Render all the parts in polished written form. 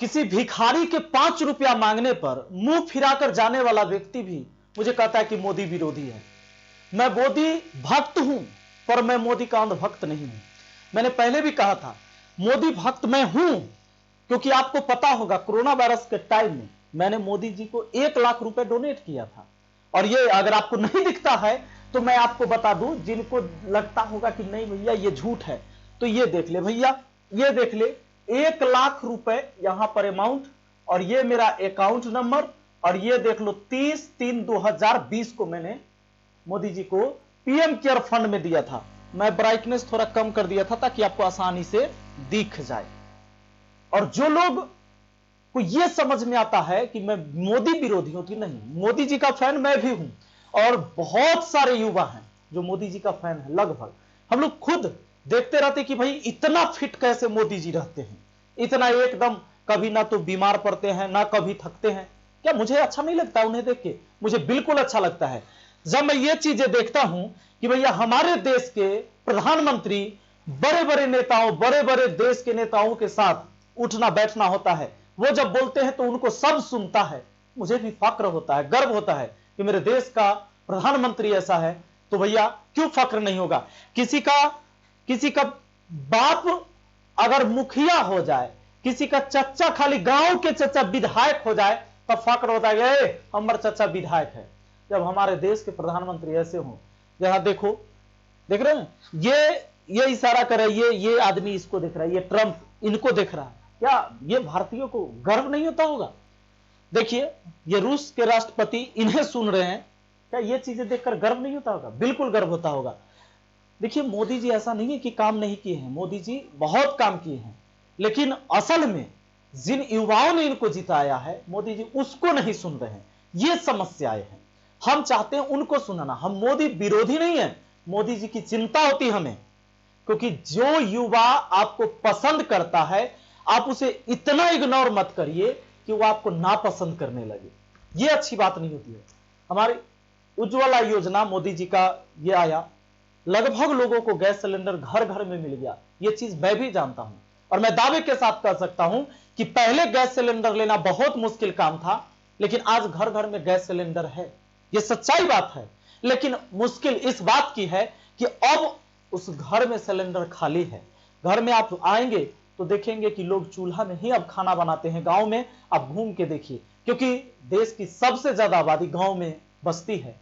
किसी भिखारी के 5 रुपया मांगने पर मुंह फिराकर जाने वाला व्यक्ति भी मुझे कहता है कि मोदी विरोधी है। मैं मोदी भक्त हूं, पर मैं मोदी का अंधभक्त नहीं हूं। मैंने पहले भी कहा था मोदी भक्त मैं हूं, क्योंकि आपको पता होगा कोरोना वायरस के टाइम में मैंने मोदी जी को 1 लाख रुपए डोनेट किया था। और ये अगर आपको नहीं दिखता है तो मैं आपको बता दूं, जिनको लगता होगा कि नहीं भैया ये झूठ है, तो ये देख ले भैया, ये देख ले 1 लाख रुपए यहां पर अमाउंट, और ये मेरा अकाउंट नंबर, और ये देख लो 30/3/2020 को मैंने मोदी जी को पीएम केयर फंड में दिया था। मैं ब्राइटनेस थोड़ा कम कर दिया था ताकि आपको आसानी से दिख जाए। और जो लोग को यह समझ में आता है कि मैं मोदी विरोधी हूं कि नहीं, मोदी जी का फैन मैं भी हूं, और बहुत सारे युवा हैं जो मोदी जी का फैन है। लगभग हम लोग खुद देखते रहते कि भाई इतना फिट कैसे मोदी जी रहते हैं, इतना एकदम, कभी ना तो बीमार पड़ते हैं ना कभी थकते हैं। क्या मुझे अच्छा नहीं लगता उन्हें देख के? मुझे बिल्कुल अच्छा लगता है जब मैं ये चीजें देखता हूं कि भैया हमारे देश के प्रधानमंत्री बड़े बड़े नेताओं, बड़े बड़े देश के नेताओं के साथ उठना बैठना होता है। वो जब बोलते हैं तो उनको सब सुनता है। मुझे भी फक्र होता है, गर्व होता है कि मेरे देश का प्रधानमंत्री ऐसा है। तो भैया क्यों फक्र नहीं होगा? किसी का बाप अगर मुखिया हो जाए, किसी का चच्चा खाली गांव के चच्चा विधायक हो जाए, तब फक्र होता है हमारा चच्चा विधायक है। जब हमारे देश के प्रधानमंत्री ऐसे हों, यहां देखो, देख रहे हैं, ये इशारा कर रहा है, ये आदमी इसको देख रहा है, ये ट्रंप इनको देख रहा है। क्या ये भारतीयों को गर्व नहीं होता होगा? देखिए ये रूस के राष्ट्रपति इन्हें सुन रहे हैं, क्या ये चीजें देखकर गर्व नहीं होता होगा? बिल्कुल गर्व होता होगा। देखिए मोदी जी ऐसा नहीं है कि काम नहीं किए हैं, मोदी जी बहुत काम किए हैं, लेकिन असल में जिन युवाओं ने इनको जिताया है, मोदी जी उसको नहीं सुन रहे हैं। ये समस्याएं हैं। हम चाहते हैं उनको सुनाना। हम मोदी विरोधी नहीं है, मोदी जी की चिंता होती हमें, क्योंकि जो युवा आपको पसंद करता है आप उसे इतना इग्नोर मत करिए कि वो आपको नापसंद करने लगे। ये अच्छी बात नहीं होती है। हमारी उज्ज्वला योजना मोदी जी का ये आया, लगभग लोगों को गैस सिलेंडर घर घर में मिल गया। ये चीज मैं भी जानता हूं, और मैं दावे के साथ कह सकता हूं कि पहले गैस सिलेंडर लेना बहुत मुश्किल काम था, लेकिन आज घर घर में गैस सिलेंडर है। ये सच्चाई बात है। लेकिन मुश्किल इस बात की है कि अब उस घर में सिलेंडर खाली है। घर में आप आएंगे तो देखेंगे कि लोग चूल्हा में ही अब खाना बनाते हैं। गांव में आप घूम के देखिए, क्योंकि देश की सबसे ज्यादा आबादी गांव में बसती है।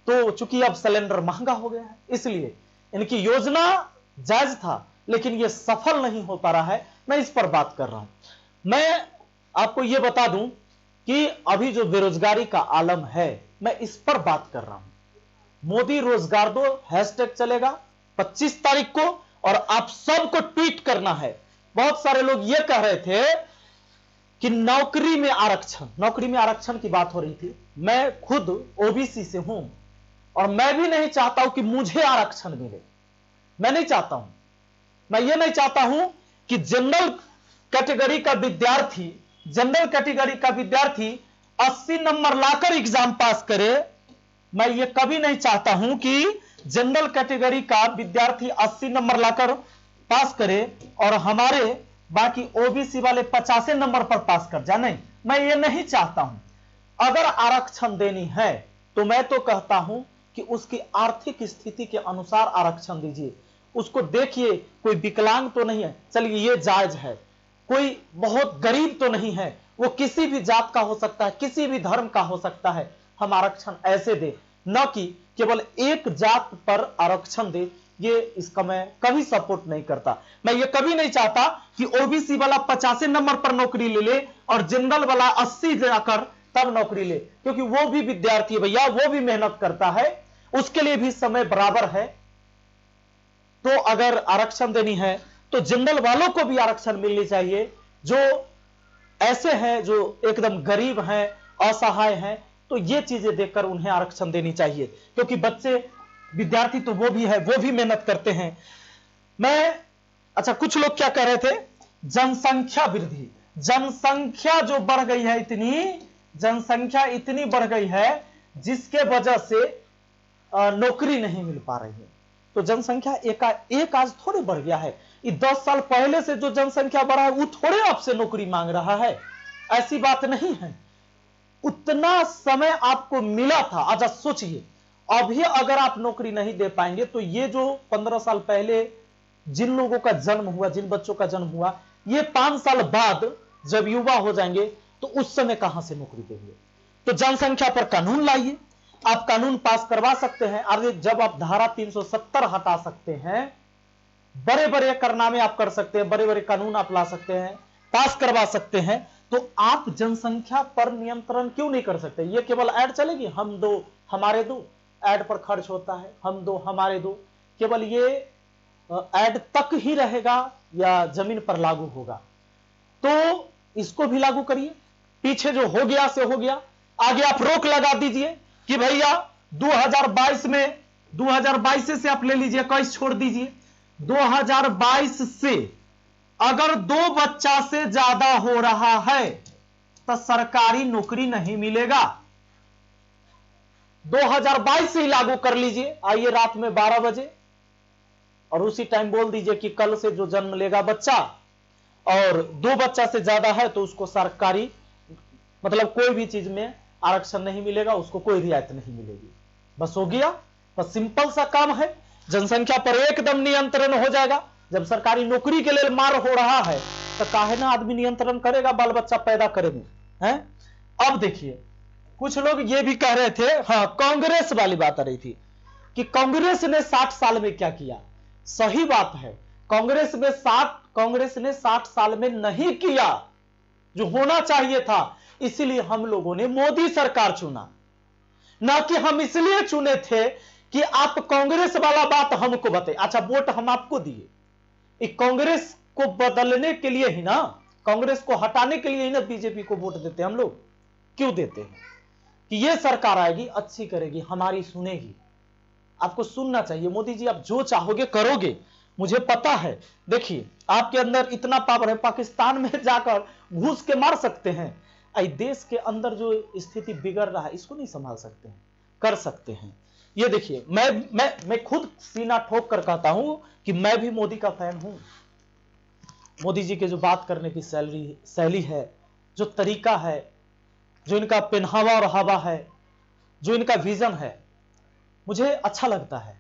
तो चूंकि अब सिलेंडर महंगा हो गया है, इसलिए इनकी योजना जायज था, लेकिन यह सफल नहीं हो पा रहा है। मैं इस पर बात कर रहा हूं। मैं आपको यह बता दूं कि अभी जो बेरोजगारी का आलम है, मैं इस पर बात कर रहा हूं। मोदी रोजगार दो हैशटैग चलेगा 25 तारीख को, और आप सबको ट्वीट करना है। बहुत सारे लोग यह कह रहे थे कि नौकरी में आरक्षण की बात हो रही थी। मैं खुद ओबीसी से हूं, और मैं भी नहीं चाहता हूं कि मुझे आरक्षण मिले। मैं नहीं चाहता हूं। मैं ये नहीं चाहता हूं कि जनरल कैटेगरी का विद्यार्थी 80 नंबर लाकर एग्जाम पास करे। मैं ये कभी नहीं चाहता हूं कि जनरल कैटेगरी का विद्यार्थी 80 नंबर लाकर पास करे और हमारे बाकी ओबीसी वाले 50 नंबर पर पास कर जाए। नहीं, मैं ये नहीं चाहता हूं। अगर आरक्षण देनी है तो मैं तो कहता हूं कि उसकी आर्थिक स्थिति के अनुसार आरक्षण दीजिए। उसको देखिए, कोई विकलांग तो नहीं है, चलिए ये जायज है। कोई बहुत गरीब तो नहीं है, वो किसी भी जात का हो सकता है, किसी भी धर्म का हो सकता है। हम आरक्षण ऐसे दे, न कि केवल एक जात पर आरक्षण दे। ये इसका मैं कभी सपोर्ट नहीं करता। मैं ये कभी नहीं चाहता कि ओबीसी वाला 50 नंबर पर नौकरी ले ले और जनरल वाला 80 जाकर तब नौकरी ले, क्योंकि वो भी विद्यार्थी है भैया, वो भी मेहनत करता है, उसके लिए भी समय बराबर है। तो अगर आरक्षण देनी है तो जनरल वालों को भी आरक्षण मिलनी चाहिए। जो ऐसे हैं जो एकदम गरीब हैं, असहाय हैं, तो ये चीजें देखकर उन्हें आरक्षण देनी चाहिए, क्योंकि बच्चे विद्यार्थी तो वो भी है, वो भी मेहनत करते हैं। अच्छा, कुछ लोग क्या कह रहे थे, जनसंख्या वृद्धि, जनसंख्या जो बढ़ गई है, जनसंख्या इतनी बढ़ गई है जिसके वजह से नौकरी नहीं मिल पा रही है। तो जनसंख्या एक आज थोड़ी बढ़ गया है। ये 10 साल पहले से जो जनसंख्या बढ़ा है वो थोड़े आपसे नौकरी मांग रहा है, ऐसी बात नहीं है। उतना समय आपको मिला था। अच्छा सोचिए, अभी अगर आप नौकरी नहीं दे पाएंगे तो ये जो 15 साल पहले जिन लोगों का जन्म हुआ, जिन बच्चों का जन्म हुआ, ये 5 साल बाद जब युवा हो जाएंगे तो उस समय कहां से नौकरी देंगे? तो जनसंख्या पर कानून लाइए। आप कानून पास करवा सकते हैं। अरे जब आप धारा 370 हटा सकते हैं, बड़े बड़े कारनामे आप कर सकते हैं, बड़े बड़े कानून आप ला सकते हैं, पास करवा सकते हैं, तो आप जनसंख्या पर नियंत्रण क्यों नहीं कर सकते? ये केवल ऐड चलेगी, हम दो हमारे दो, ऐड पर खर्च होता है, हम दो हमारे दो, केवल ये ऐड तक ही रहेगा या जमीन पर लागू होगा? तो इसको भी लागू करिए। पीछे जो हो गया से हो गया, आगे आप रोक लगा दीजिए कि भैया 2022 में, 2022 से आप ले लीजिए, 21 छोड़ दीजिए, 2022 से अगर 2 बच्चा से ज्यादा हो रहा है तो सरकारी नौकरी नहीं मिलेगा। 2022 से ही लागू कर लीजिए। आइए रात में 12 बजे और उसी टाइम बोल दीजिए कि कल से जो जन्म लेगा बच्चा और 2 बच्चा से ज्यादा है तो उसको सरकारी, मतलब कोई भी चीज में आरक्षण नहीं मिलेगा, उसको कोई रियायत नहीं मिलेगी। बस हो गया। बस सिंपल सा काम है, जनसंख्या पर एकदम नियंत्रण हो जाएगा। जब सरकारी नौकरी के लिए मार हो रहा है तो काहे ना आदमी नियंत्रण करेगा, बाल बच्चा पैदा करेंगे हैं। अब देखिए, कुछ लोग ये भी कह रहे थे, हाँ कांग्रेस वाली बात आ रही थी कि कांग्रेस ने 60 साल में क्या किया। सही बात है, कांग्रेस ने 60 साल में नहीं किया जो होना चाहिए था, इसीलिए हम लोगों ने मोदी सरकार चुना। ना कि हम इसलिए चुने थे कि आप कांग्रेस वाला बात हमको बताइए। अच्छा वोट हम आपको दिए, कांग्रेस को बदलने के लिए ही ना, कांग्रेस को हटाने के लिए ही ना बीजेपी को वोट देते हम लोग। क्यों देते हैं? कि ये सरकार आएगी, अच्छी करेगी, हमारी सुनेगी। आपको सुनना चाहिए। मोदी जी आप जो चाहोगे करोगे, मुझे पता है। देखिए आपके अंदर इतना पावर है, पाकिस्तान में जाकर घुस के मार सकते हैं। देश के अंदर जो स्थिति बिगड़ रहा है इसको नहीं संभाल सकते हैं, कर सकते हैं। ये देखिए, मैं खुद सीना ठोक कर कहता हूं कि मैं भी मोदी का फैन हूं। मोदी जी के जो बात करने की शैली है, जो तरीका है, जो इनका पहनावा और हवा है, जो इनका विजन है, मुझे अच्छा लगता है।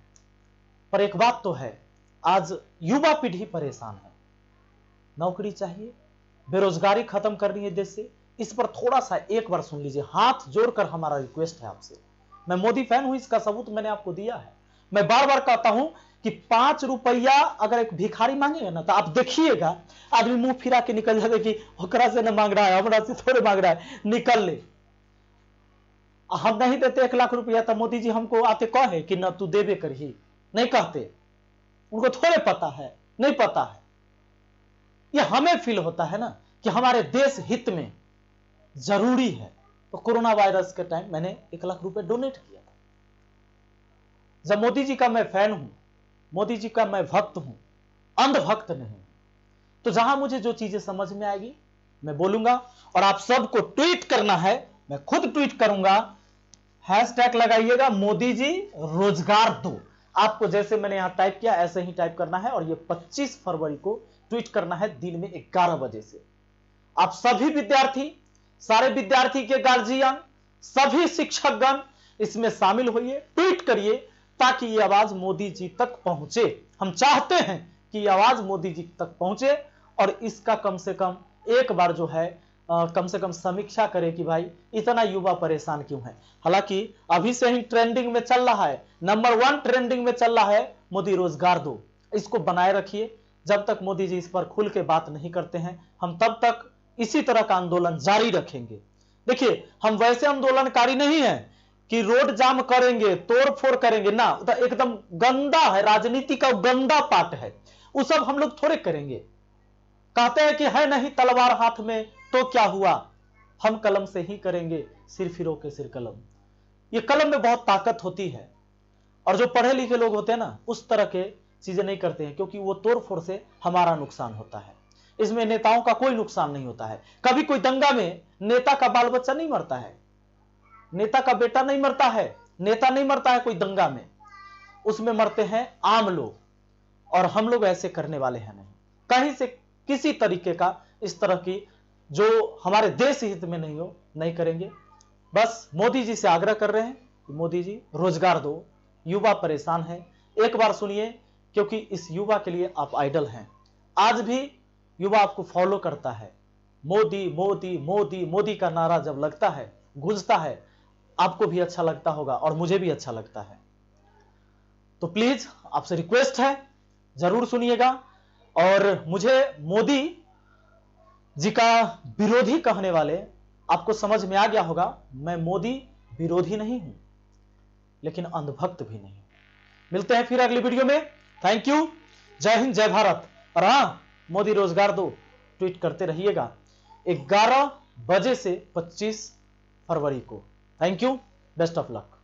पर एक बात तो है, आज युवा पीढ़ी परेशान है। नौकरी चाहिए, बेरोजगारी खत्म करनी है देश से। इस पर थोड़ा सा एक बार सुन लीजिए, हाथ जोड़कर हमारा रिक्वेस्ट है आपसे। मैं मोदी फैन हूं, इसका सबूत मैंने आपको दिया है। मैं बार बार कहता हूं कि 5 रुपया अगर एक भिखारी मांगेगा ना तो आप देखिएगा आदमी मुंह फिरा के निकल जाएगा कि ओकरा से न मांग रहा है, हमरा से थोड़े मांग रहा है, निकल ले। हम नहीं देते 1 लाख रुपया तो मोदी जी हमको आते कहे कि न तू देवे करही, नहीं कहते। उनको थोड़े पता है, नहीं पता है। ये हमें फील होता है ना कि हमारे देश हित में जरूरी है। तो कोरोना वायरस के टाइम मैंने 1 लाख रुपए डोनेट किया था। जब मोदी जी का मैं फैन हूं, मोदी जी का मैं भक्त हूं, अंधभक्त नहीं। तो जहां मुझे जो चीजें समझ में आएगी मैं बोलूंगा। और आप सबको ट्वीट करना है, मैं खुद ट्वीट करूंगा, हैशटैग लगाइएगा मोदी जी रोजगार दो। आपको जैसे मैंने यहां टाइप किया ऐसे ही टाइप करना है और ये 25 फरवरी को ट्वीट करना है दिन में 11 बजे से। आप सभी विद्यार्थी, सारे विद्यार्थी के गार्जियन, सभी शिक्षकगण इसमें शामिल होइए, ट्वीट करिए ताकि ये आवाज मोदी जी तक पहुंचे। हम चाहते हैं कि ये आवाज मोदी जी तक पहुंचे और इसका कम से कम एक बार जो है कम से कम समीक्षा करे कि भाई इतना युवा परेशान क्यों है। हालांकि अभी से ही ट्रेंडिंग में चल रहा है, नंबर 1 ट्रेंडिंग में चल रहा है मोदी रोजगार दो। इसको बनाए रखिए। जब तक मोदी जी इस पर खुल के बात नहीं करते हैं, हम तब तक इसी तरह का आंदोलन जारी रखेंगे। देखिए हम वैसे आंदोलनकारी नहीं है कि रोड जाम करेंगे, तोड़ फोड़ करेंगे ना, तो एकदम गंदा है, राजनीति का गंदा पार्ट है, वो सब हम लोग थोड़े करेंगे। कहते हैं कि है नहीं तलवार हाथ में तो क्या हुआ, हम कलम से ही करेंगे, सिर फिरो के सिर कलम। ये कलम में बहुत ताकत होती है और जो पढ़े लिखे लोग होते हैं ना उस तरह के चीजें नहीं करते हैं, क्योंकि वो तोड़ फोड़ से हमारा नुकसान होता है। इसमें नेताओं का कोई नुकसान नहीं होता है। कभी कोई दंगा में नेता का बाल बच्चा नहीं मरता है, नेता का बेटा नहीं मरता है, नेता नहीं मरता है कोई दंगा में, उसमें मरते हैं आम लोग। और हम लोग ऐसे करने वाले हैं नहीं, कहीं से किसी तरीके का इस तरह की जो हमारे देश हित में नहीं हो, नहीं करेंगे। बस मोदी जी से आग्रह कर रहे हैं कि मोदी जी रोजगार दो, युवा परेशान है। एक बार सुनिए, क्योंकि इस युवा के लिए आप आइडल हैं। आज भी युवा आपको फॉलो करता है। मोदी मोदी मोदी मोदी का नारा जब लगता है, गूंजता है, आपको भी अच्छा लगता होगा और मुझे भी अच्छा लगता है। तो प्लीज आपसे रिक्वेस्ट है, जरूर सुनिएगा। और मुझे मोदी जी का विरोधी कहने वाले आपको समझ में आ गया होगा, मैं मोदी विरोधी नहीं हूं, लेकिन अंधभक्त भी नहीं। मिलते हैं फिर अगली वीडियो में। थैंक यू, जय हिंद, जय भारत। और हां, मोदी रोजगार दो ट्वीट करते रहिएगा 11 बजे से 25 फरवरी को। Thank you, best of luck.